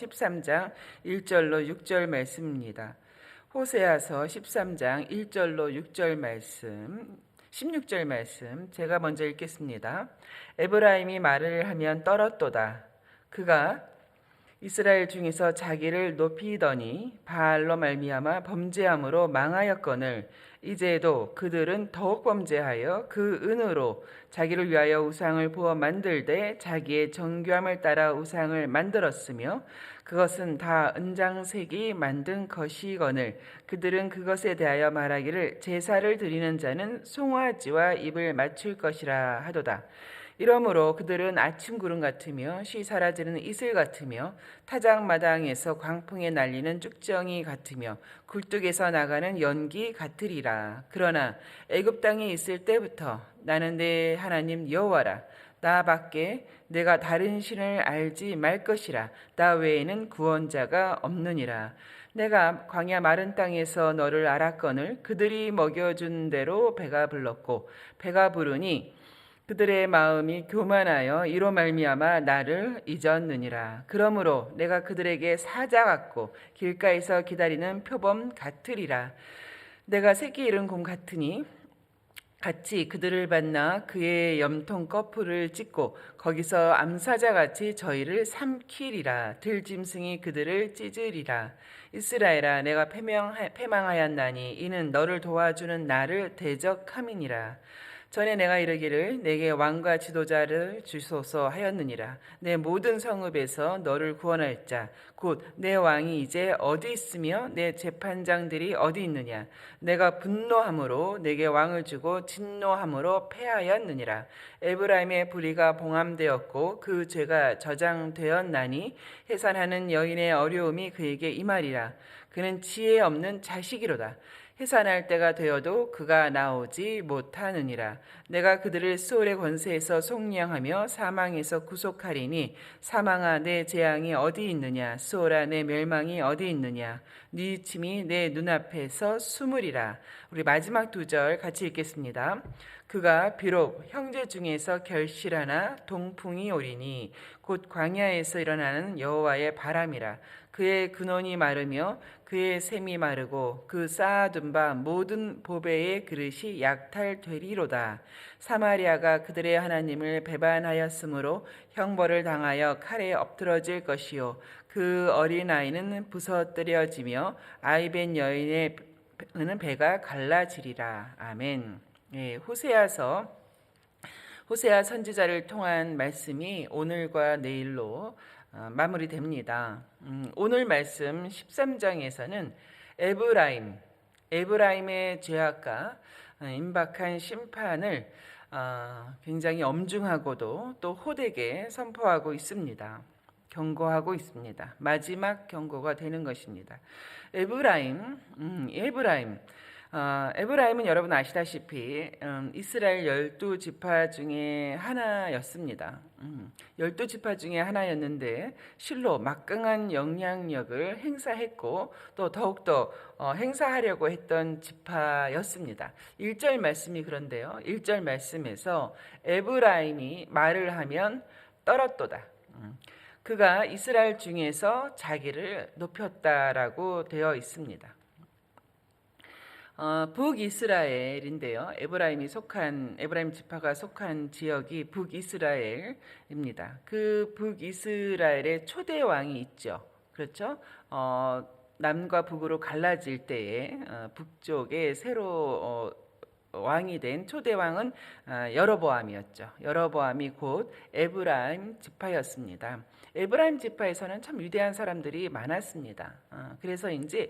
13장 1절로 6절 말씀입니다. 호세아서 13장 1절로 6절 말씀, 16절 말씀 제가 먼저 읽겠습니다. 에브라임이 말을 하면 떨었도다. 그가 이스라엘 중에서 자기를 높이더니 바알로 말미암아 범죄함으로 망하였거늘 이제도 그들은 더욱 범죄하여 그 은으로 자기를 위하여 우상을 부어 만들되 자기의 정교함을 따라 우상을 만들었으며 그것은 다 은장색이 만든 것이거늘 그들은 그것에 대하여 말하기를 제사를 드리는 자는 송아지와 입을 맞출 것이라 하도다. 이러므로 그들은 아침 구름 같으며 쉬 사라지는 이슬 같으며 타작마당에서 광풍에 날리는 쭉정이 같으며 굴뚝에서 나가는 연기 같으리라. 그러나 애굽 땅에 있을 때부터 나는 내 하나님 여호와라. 나 밖에 내가 다른 신을 알지 말 것이라. 나 외에는 구원자가 없느니라. 내가 광야 마른 땅에서 너를 알았거늘 그들이 먹여준 대로 배가 불렀고 배가 부르니 그들의 마음이 교만하여 이로 말미암아 나를 잊었느니라. 그러므로 내가 그들에게 사자 같고 길가에서 기다리는 표범 같으리라. 내가 새끼 잃은 곰 같으니 같이 그들을 만나 그의 염통 거풀을 찢고 거기서 암사자같이 저희를 삼키리라. 들짐승이 그들을 찢으리라. 이스라엘아, 내가 패망하였나니 이는 너를 도와주는 나를 대적함이니라. 전에 내가 이르기를 내게 왕과 지도자를 주소서 하였느니라. 내 모든 성읍에서 너를 구원할 자 곧 내 왕이 이제 어디 있으며 내 재판장들이 어디 있느냐. 내가 분노함으로 내게 왕을 주고 진노함으로 패하였느니라. 에브라임의 불의가 봉함되었고 그 죄가 저장되었나니 해산하는 여인의 어려움이 그에게 임하리라. 그는 지혜 없는 자식이로다. 해산할 때가 되어도 그가 나오지 못하느니라. 내가 그들을 수월의 권세에서 속량하며 사망에서 구속하리니 사망아 내 재앙이 어디 있느냐. 수월아 내 멸망이 어디 있느냐. 네 침이 내 눈앞에서 숨으리라. 우리 마지막 두 절 같이 읽겠습니다. 그가 비록 형제 중에서 결실하나 동풍이 오리니 곧 광야에서 일어나는 여호와의 바람이라. 그의 근원이 마르며 그의 샘이 마르고 그 쌓아둔 바 모든 보배의 그릇이 약탈되리로다. 사마리아가 그들의 하나님을 배반하였으므로 형벌을 당하여 칼에 엎드러질 것이요 그 어린아이는 부서뜨려지며 아이벤 여인의 배가 갈라지리라. 아멘. 호세아 선지자를 통한 말씀이 오늘과 내일로 마무리됩니다. 오늘 말씀 13장에서는 에브라임의 죄악과 임박한 심판을 굉장히 엄중하고도 또 호되게 선포하고 있습니다. 경고하고 있습니다. 마지막 경고가 되는 것입니다. 에브라임은 여러분 아시다시피 이스라엘 12지파 중에 하나였습니다. 12지파 중에 하나였는데 실로 막강한 영향력을 행사했고 또 더욱더 행사하려고 했던 지파였습니다. 1절 말씀이 그런데요. 1절 말씀에서 에브라임이 말을 하면 떨었도다. 그가 이스라엘 중에서 자기를 높였다라고 되어 있습니다. 북이스라엘인데요. 에브라임 지파가 속한 지역이 북이스라엘입니다. 그 북이스라엘의 초대 왕이 있죠. 그렇죠? 남과 북으로 갈라질 때에 북쪽에 새로 왕이 된 초대 왕은 여로보암이었죠. 여로보암이 곧 에브라임 지파였습니다. 에브라임 지파에서는 참 위대한 사람들이 많았습니다. 그래서 이제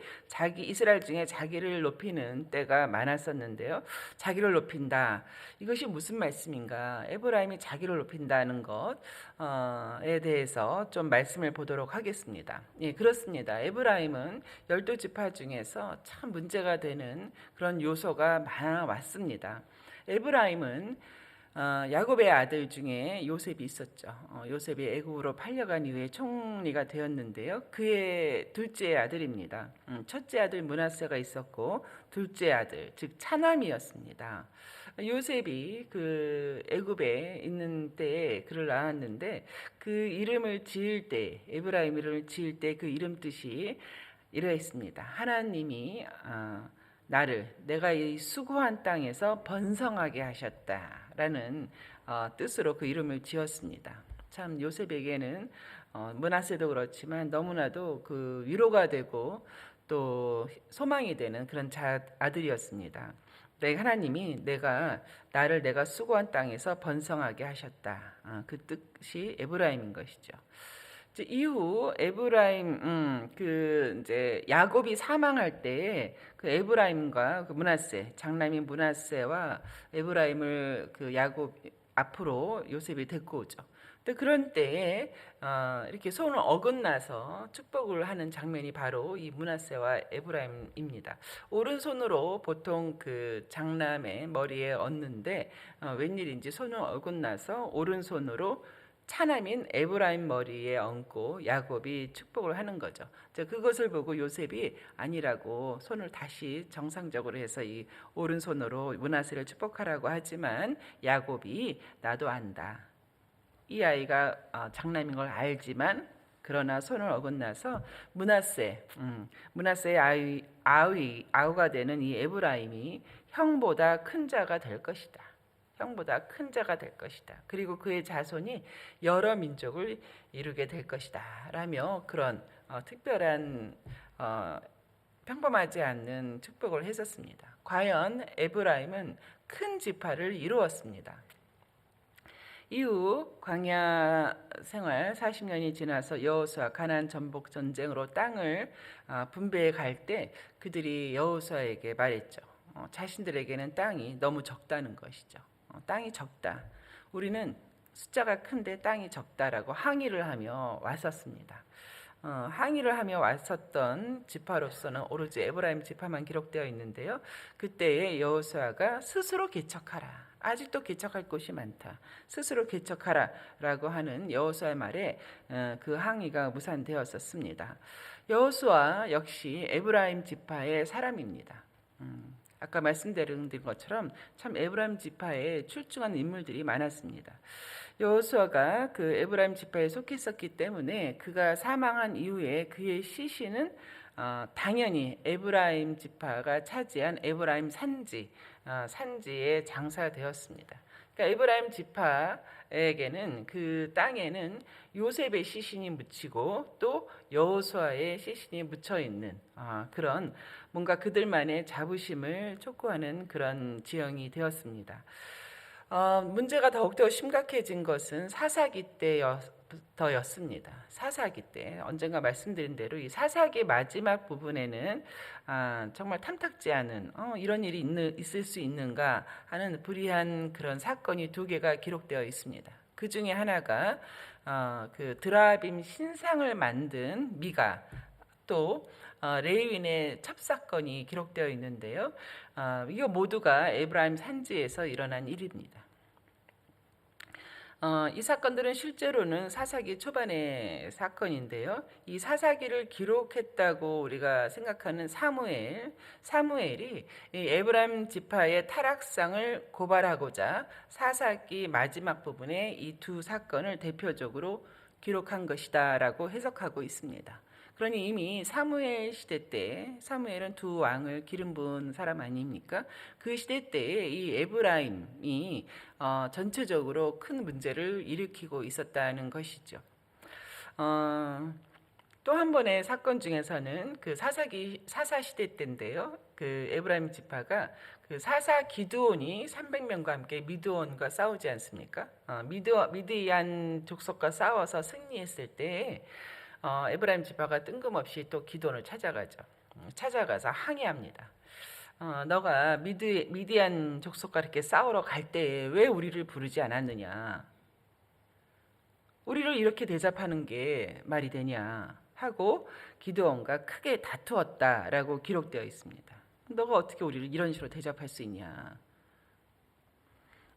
이스라엘 중에 자기를 높이는 때가 많았었는데요. 자기를 높인다. 이것이 무슨 말씀인가? 에브라임이 자기를 높인다는 것에 대해서 좀 말씀을 보도록 하겠습니다. 예, 그렇습니다. 에브라임은 12지파 중에서 참 문제가 되는 그런 요소가 많아왔습니다. 에브라임은 야곱의 아들 중에 요셉이 있었죠. 요셉이 애굽으로 팔려간 이후에 총리가 되었는데요. 그의 둘째 아들입니다. 첫째 아들 므낫세가 있었고 둘째 아들 즉 차남이었습니다. 요셉이 그 애굽에 있는 때에 그를 낳았는데 그 이름을 지을 때 에브라임 이름을 지을 때 그 이름 뜻이 이러했습니다. 하나님이 나를 내가 이 수고한 땅에서 번성하게 하셨다라는 뜻으로 그 이름을 지었습니다. 참 요셉에게는 므낫세도 그렇지만 너무나도 그 위로가 되고 또 소망이 되는 그런 아들이었습니다. 하나님이 나를 내가 수고한 땅에서 번성하게 하셨다. 그 뜻이 에브라임인 것이죠. 이후 에브라임 그 이제 야곱이 사망할 때 그 에브라임과 그 므낫세 장남인 므낫세와 에브라임을 그 야곱 앞으로 요셉이 데리고 오죠. 근데 그런 때에 이렇게 손을 어긋나서 축복을 하는 장면이 바로 이 므낫세와 에브라임입니다. 오른손으로 보통 그 장남의 머리에 얹는데 웬일인지 손을 어긋나서 오른손으로 차남인 에브라임 머리에 얹고 야곱이 축복을 하는 거죠. 그것을 보고 요셉이 아니라고 손을 다시 정상적으로 해서 이 오른손으로 므낫세를 축복하라고 하지만 야곱이 나도 안다. 이 아이가 장남인 걸 알지만 그러나 손을 어긋나서 므낫세의 아우가 되는 이 에브라임이 형보다 큰 자가 될 것이다. 형보다 큰 자가 될 것이다. 그리고 그의 자손이 여러 민족을 이루게 될 것이다. 라며 그런 특별한 평범하지 않는 축복을 했었습니다. 과연 에브라임은 큰 지파를 이루었습니다. 이후 광야 생활 40년이 지나서 여호수아 가나안 전복 전쟁으로 땅을 분배해 갈 때 그들이 여호수아에게 말했죠. 자신들에게는 땅이 너무 적다는 것이죠. 땅이 적다. 우리는 숫자가 큰데 땅이 적다라고 항의를 하며 왔었습니다. 항의를 하며 왔었던 지파로서는 오로지 에브라임 지파만 기록되어 있는데요. 그때에 여호수아가 스스로 개척하라. 아직도 개척할 곳이 많다. 스스로 개척하라라고 하는 여호수아의 말에 그 항의가 무산되었었습니다. 여호수아 역시 에브라임 지파의 사람입니다. 아까 말씀드린 것처럼 참 에브라임 지파에 출중한 인물들이 많았습니다. 여호수아가 그 에브라임 지파에 속했었기 때문에 그가 사망한 이후에 그의 시신은 당연히 에브라임 지파가 차지한 에브라임 산지에 장사되었습니다. 그러니까 에브라임 지파에게는 그 땅에는 요셉의 시신이 묻히고 또 여호수아의 시신이 묻혀 있는 그런 뭔가 그들만의 자부심을 촉구하는 그런 지형이 되었습니다. 문제가 더욱더 심각해진 것은 사사기 때부터였습니다. 사사기 때 언젠가 말씀드린 대로 이 사사기 마지막 부분에는 정말 탐탁지 않은 이런 일이 있을 수 있는가 하는 불의한 그런 사건이 두 개가 기록되어 있습니다. 그 중에 하나가 그 드라빔 신상을 만든 미가 또 레위인의 첩사건이 기록되어 있는데요. 이거 모두가 에브라임 산지에서 일어난 일입니다. 이 사건들은 실제로는 사사기 초반의 사건인데요. 이 사사기를 기록했다고 우리가 생각하는 사무엘이 이 에브라임 지파의 타락상을 고발하고자 사사기 마지막 부분에 이 두 사건을 대표적으로 기록한 것이다라고 해석하고 있습니다. 그러니 이미 사무엘 시대 때 사무엘은 두 왕을 기름 부은 사람 아닙니까? 그 시대 때에 이 에브라임이 전체적으로 큰 문제를 일으키고 있었다는 것이죠. 또 한 번의 사건 중에서는 그 사사 시대 때인데요. 그 에브라임 지파가 그 사사 기드온이 300명과 함께 미드온과 싸우지 않습니까? 미드이안 족속과 싸워서 승리했을 때 에브라임 지파가 뜬금없이 또 기드온을 찾아가죠. 찾아가서 항의합니다. 너가 미디안 족속과 이렇게 싸우러 갈 때 왜 우리를 부르지 않았느냐? 우리를 이렇게 대접하는 게 말이 되냐? 하고 기드온과 크게 다투었다라고 기록되어 있습니다. 너가 어떻게 우리를 이런 식으로 대접할 수 있냐?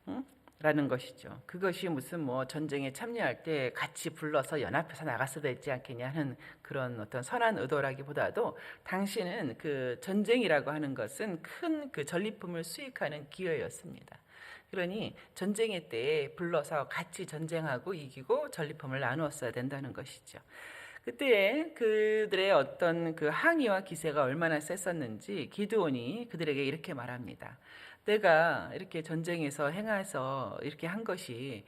응? 라는 것이죠. 그것이 무슨 뭐 전쟁에 참여할 때 같이 불러서 연합해서 나갔어야 되지 않겠냐 하는 그런 어떤 선한 의도라기보다도 당시는 그 전쟁이라고 하는 것은 큰 그 전리품을 수익하는 기회였습니다. 그러니 전쟁의 때에 불러서 같이 전쟁하고 이기고 전리품을 나누었어야 된다는 것이죠. 그때에 그들의 어떤 그 항의와 기세가 얼마나 셌었는지 기드온이 그들에게 이렇게 말합니다. 내가 이렇게 전쟁에서 행해서 이렇게 한 것이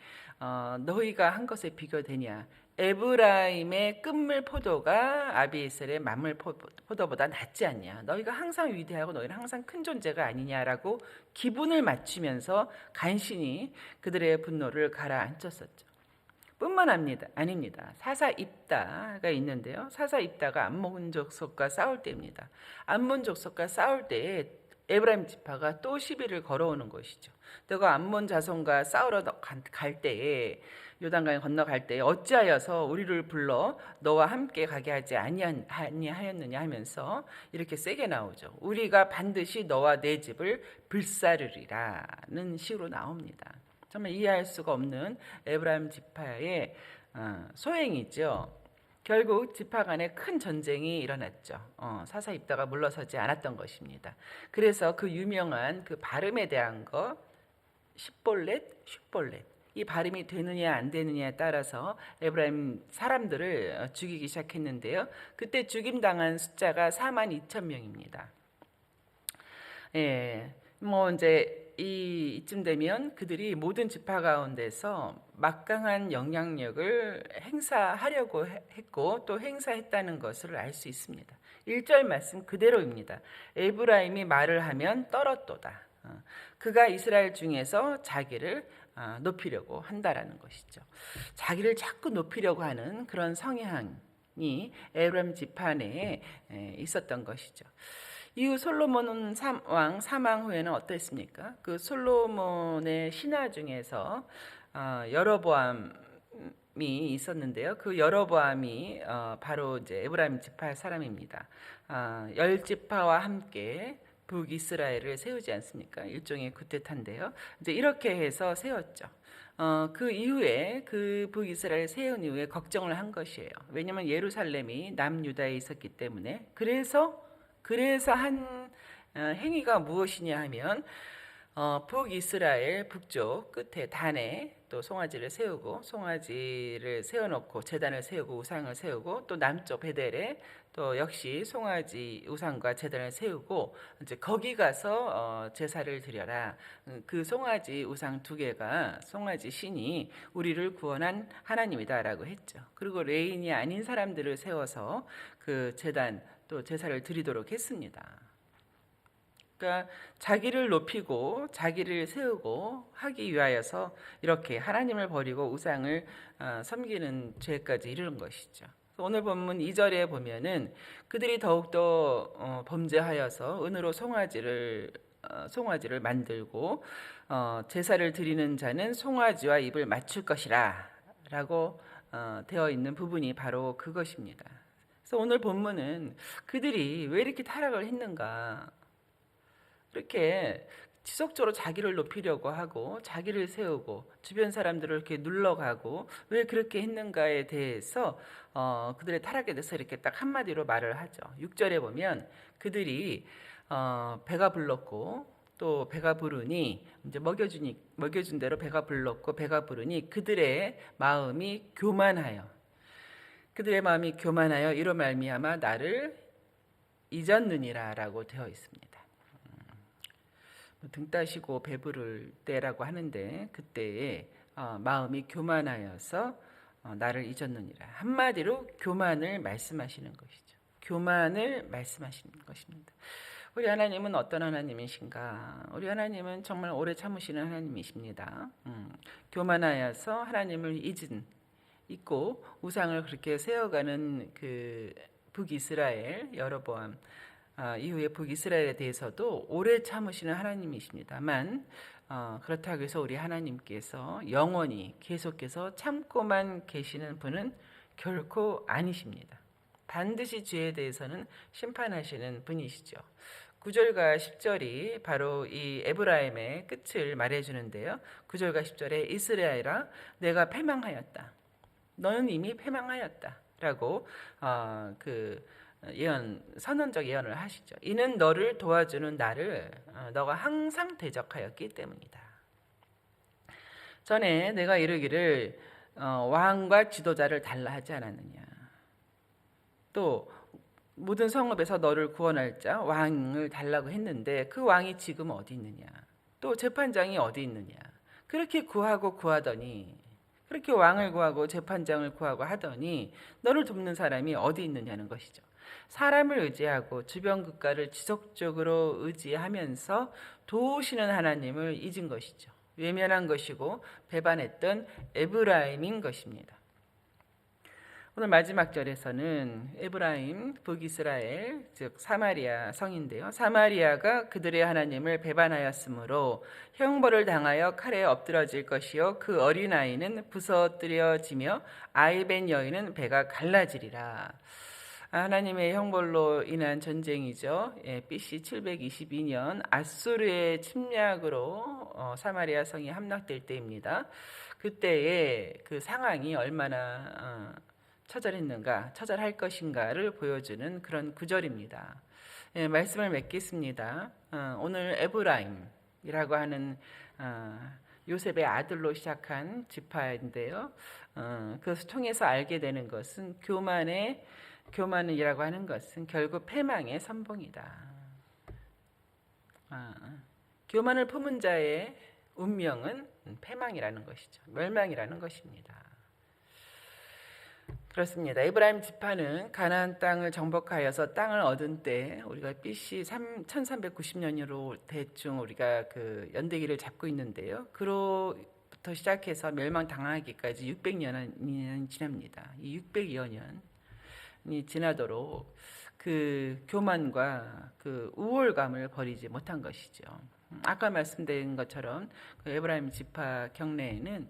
너희가 한 것에 비교되냐? 에브라임의 끝물 포도가 아비에셀의 만물 포도보다 낫지 않냐? 너희가 항상 위대하고 너희는 항상 큰 존재가 아니냐라고 기분을 맞추면서 간신히 그들의 분노를 가라앉혔었죠. 뿐만 아닙니다. 사사 입다가 있는데요. 사사 입다가 암몬 족속과 싸울 때입니다. 암몬 족속과 싸울 때에 에브라임 지파가 또 시비를 걸어오는 것이죠. 너가 암몬 자손과 싸우러 갈 때에 요단강에 건너갈 때에 어찌하여서 우리를 불러 너와 함께 가게 하지 아니하였느냐 하면서 이렇게 세게 나오죠. 우리가 반드시 너와 내 집을 불사르리라는 식으로 나옵니다. 정말 이해할 수가 없는 에브라임 지파의 소행이죠. 결국 지파 간에 큰 전쟁이 일어났죠. 사사 입다가 물러서지 않았던 것입니다. 그래서 그 유명한 그 발음에 대한 거 십볼렛, 슈볼렛 이 발음이 되느냐 안 되느냐에 따라서 에브라임 사람들을 죽이기 시작했는데요. 그때 죽임당한 숫자가 42,000명입니다. 예, 뭐 이제 이쯤 되면 그들이 모든 지파 가운데서 막강한 영향력을 행사하려고 했고 또 행사했다는 것을 알 수 있습니다. 1절 말씀 그대로입니다. 에브라임이 말을 하면 떨었도다. 그가 이스라엘 중에서 자기를 높이려고 한다라는 것이죠. 자기를 자꾸 높이려고 하는 그런 성향이 에브라임 지파 내에 있었던 것이죠. 이후 솔로몬 왕 사망 후에는 어땠습니까? 그 솔로몬의 신하 중에서 여로보암이 있었는데요. 그 여로보암이 바로 이제 에브라임 지파 사람입니다. 10지파와 함께 북이스라엘을 세우지 않습니까? 일종의 쿠데타인데요. 이제 이렇게 해서 세웠죠. 그 이후에 그 북이스라엘 세운 이후에 걱정을 한 것이에요. 왜냐하면 예루살렘이 남유다에 있었기 때문에 그래서 한 행위가 무엇이냐 하면 북이스라엘 북쪽 끝에 단에 또 송아지를 세워놓고 제단을 세우고 우상을 세우고 또 남쪽 베델에 또 역시 송아지 우상과 제단을 세우고 이제 거기 가서 제사를 드려라. 그 송아지 우상 2개가 송아지 신이 우리를 구원한 하나님이다라고 했죠. 그리고 레인이 아닌 사람들을 세워서 그 제단 또 제사를 드리도록 했습니다. 그러니까 자기를 높이고 자기를 세우고 하기 위하여서 이렇게 하나님을 버리고 우상을 섬기는 죄까지 이르는 것이죠. 오늘 본문 2절에 보면은 그들이 더욱더 범죄하여서 은으로 송아지를 만들고 제사를 드리는 자는 송아지와 입을 맞출 것이라 라고 되어 있는 부분이 바로 그것입니다. 그래서 오늘 본문은 그들이 왜 이렇게 타락을 했는가, 이렇게 지속적으로 자기를 높이려고 하고 자기를 세우고 주변 사람들을 이렇게 눌러가고 왜 그렇게 했는가에 대해서 그들의 타락에 대해서 이렇게 딱 한마디로 말을 하죠. 6절에 보면 그들이 배가 불렀고 또 배가 부르니 이제 먹여준 대로 배가 불렀고 배가 부르니 그들의 마음이 교만하여 이로 말미암아 나를 잊었느니라라고 되어 있습니다. 등 따시고 배부를 때라고 하는데 그때에 마음이 교만하여서 나를 잊었느니라. 한마디로 교만을 말씀하시는 것이죠. 교만을 말씀하시는 것입니다. 우리 하나님은 어떤 하나님이신가? 우리 하나님은 정말 오래 참으시는 하나님이십니다. 교만하여서 하나님을 잊고 우상을 그렇게 세워가는 그 북이스라엘 여로보암 이후에 북이스라엘에 대해서도 오래 참으시는 하나님이십니다만 그렇다고 해서 우리 하나님께서 영원히 계속해서 참고만 계시는 분은 결코 아니십니다. 반드시 죄에 대해서는 심판하시는 분이시죠. 9절과 10절이 바로 이 에브라임의 끝을 말해주는데요. 9절과 10절에 이스라엘아 내가 패망하였다. 너는 이미 패망하였다. 라고 그 예언, 선언적 예언을 하시죠. 이는 너를 도와주는 나를 너가 항상 대적하였기 때문이다. 전에 내가 이르기를 왕과 지도자를 달라 하지 않았느냐. 또 모든 성읍에서 너를 구원할 자 왕을 달라고 했는데 그 왕이 지금 어디 있느냐. 또 재판장이 어디 있느냐. 그렇게 구하고 구하더니 그렇게 왕을 구하고 재판장을 구하고 하더니 너를 돕는 사람이 어디 있느냐는 것이죠. 사람을 의지하고 주변 국가를 지속적으로 의지하면서 도우시는 하나님을 잊은 것이죠. 외면한 것이고 배반했던 에브라임인 것입니다. 오늘 마지막 절에서는 에브라임, 북이스라엘, 즉 사마리아 성인데요. 사마리아가 그들의 하나님을 배반하였으므로 형벌을 당하여 칼에 엎드러질 것이요 그 어린아이는 부서뜨려지며 아이벤 여인은 배가 갈라지리라. 하나님의 형벌로 인한 전쟁이죠. BC 722년 아수르의 침략으로 사마리아 성이 함락될 때입니다. 그때의 그 상황이 얼마나 처절했는가, 처절할 것인가를 보여주는 그런 구절입니다. 말씀을 맺겠습니다. 오늘 에브라임이라고 하는 요셉의 아들로 시작한 지파인데요. 그것을 통해서 알게 되는 것은 교만이라고 하는 것은 결국 패망의 선봉이다. 교만을 품은 자의 운명은 패망이라는 것이죠. 멸망이라는 것입니다. 그렇습니다. 에브라임 지파는 가나안 땅을 정복하여서 땅을 얻은 때 우리가 BC 1390년으로 대충 우리가 그 연대기를 잡고 있는데요. 그로부터 시작해서 멸망당하기까지 600년이 지납니다. 이 600여 년이 지나도록 그 교만과 그 우월감을 버리지 못한 것이죠. 아까 말씀드린 것처럼 그 에브라임 지파 경내에는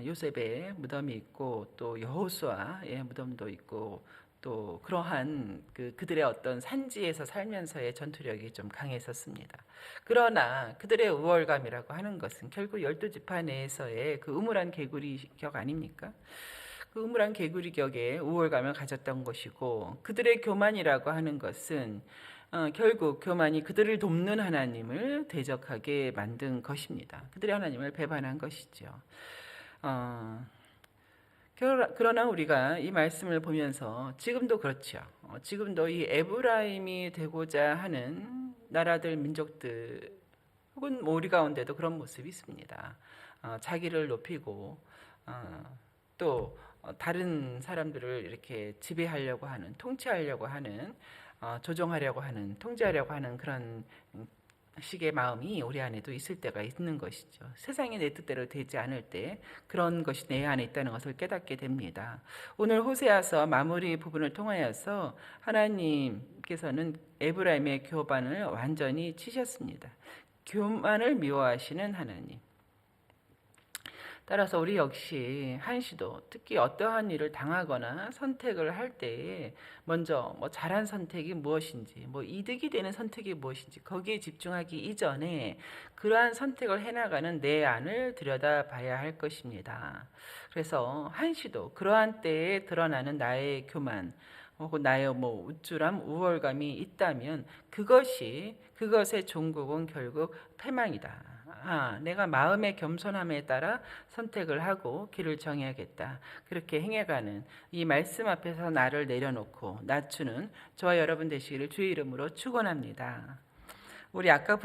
요셉의 무덤이 있고 또 여호수아의 무덤도 있고 또 그러한 그들의 어떤 산지에서 살면서의 전투력이 좀 강했었습니다. 그러나 그들의 우월감이라고 하는 것은 결국 12지파 내에서의 그 우물한 개구리격 아닙니까? 그 우물한 개구리격의 우월감을 가졌던 것이고 그들의 교만이라고 하는 것은 결국 교만이 그들을 돕는 하나님을 대적하게 만든 것입니다. 그들의 하나님을 배반한 것이죠. 그러나 우리가 이 말씀을 보면서 지금도 그렇죠. 지금도 이 에브라임이 되고자 하는 나라들, 민족들 혹은 우리 가운데도 그런 모습이 있습니다. 자기를 높이고 또 다른 사람들을 이렇게 지배하려고 하는, 통치하려고 하는, 조종하려고 하는, 통제하려고 하는 그런 식의 마음이 우리 안에도 있을 때가 있는 것이죠. 세상이 내 뜻대로 되지 않을 때 그런 것이 내 안에 있다는 것을 깨닫게 됩니다. 오늘 호세아서 마무리 부분을 통하여서 하나님께서는 에브라임의 교만을 완전히 치셨습니다. 교만을 미워하시는 하나님. 따라서 우리 역시 한시도 특히 어떠한 일을 당하거나 선택을 할 때에 먼저 잘한 선택이 무엇인지, 이득이 되는 선택이 무엇인지 거기에 집중하기 이전에 그러한 선택을 해나가는 내 안을 들여다봐야 할 것입니다. 그래서 한시도 그러한 때에 드러나는 나의 교만 혹은 나의 우쭐함, 우월감이 있다면 그것의 종국은 결국 패망이다. 내가 마음의 겸손함에 따라 선택을 하고 길을 정해야겠다. 그렇게 행해가는 이 말씀 앞에서 나를 내려놓고 낮추는 저와 여러분 되시기를 주의 이름으로 축원합니다. 우리 아까